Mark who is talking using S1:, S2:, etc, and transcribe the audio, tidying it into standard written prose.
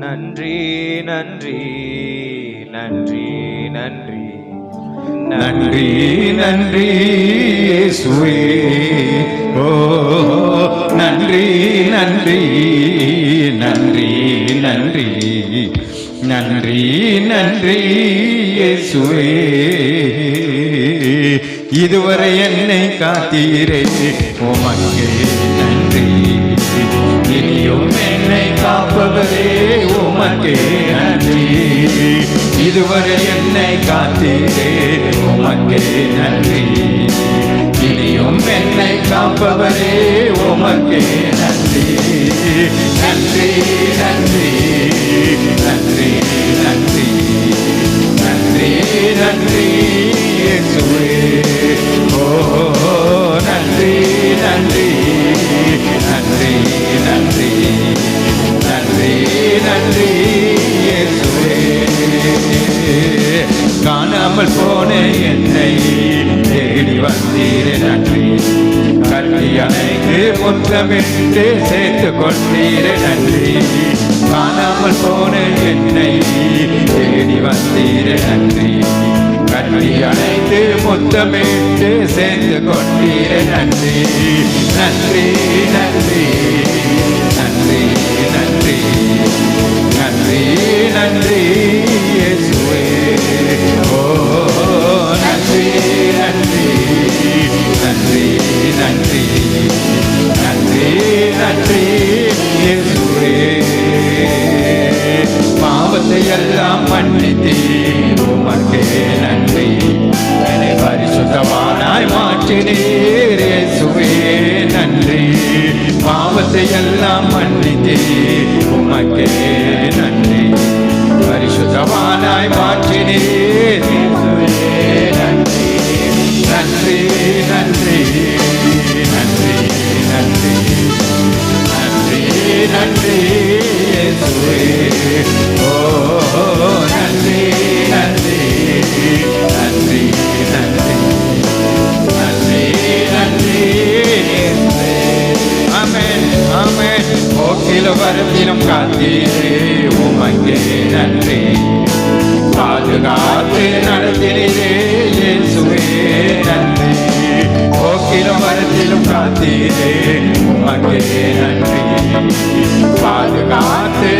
S1: நன்றி நன்றி நன்றி நன்றி
S2: நன்றி நன்றி இயேசுவே. ஓ நன்றி நன்றி நன்றி நன்றி நன்றி நன்றி இயேசுவே. இதுவரை என்னை காத்தீரே உமக்கே நன்றி. இனியும் என்னை காப்பவரே உமக்கே நன்றி. இதுவரை என்னை காத்தீரே உமக்கே நன்றி. இனியும் என்னை காப்பவரே உமக்கே நன்றி. நன்றி நன்றி நன்றி நன்றி நன்றி நன்றி இயேசுவே. ஓ நன்றி நன்றி நன்றி நன்றி நன்றி நன்றி இயேசுவே. காணாமல் போன என்னை தேடி வந்தீரே நன்றி. கல்வி அணைக்கு முத்தமிட்டு சேர்த்து கொண்டீரே நன்றி. காணாமல் போன என்னை தேடி வந்தீரே நன்றி. கல்வி அணைத்து முத்தமிட்டு சேர்த்து கொண்டீரே நன்றி. நன்றி நன்றி நன்றி நன்றி நன்றி நன்றி இயேசுவே. ஓ நன்றி நன்றி நன்றி நன்றி நன்றி நன்றி இயேசுவே. பாவத்தை எல்லாம் மன்னித்தீர் உமக்கே நன்றி. என்னை பரிசுத்தவானாய் மாற்றினீர் இயேசுவே நன்றி. பாவத்தை எல்லாம் மன்னித்தீர் உமக்கே நன்றி. பரிசுத்தவானாய் மாற்றினீர் இயேசுவே நன்றி. நன்றி நன்றி நன்றி நன்றி நன்றி நன்றி இயேசுவே. ஓ நன்றி நன்றி நன்றி நன்றி நன்றி நன்றி இயேசுவே. ஆமென் ஆமென். போக்கிலும் வரத்திலும் காத்தீரே உமக்கே நன்றி. பாதுகாத்து நடத்தினீரே இயேசுவே நன்றி. போக்கிலும் வரத்திலும் காத்தீரே உமக்கே நன்றி. பாதுகாத்து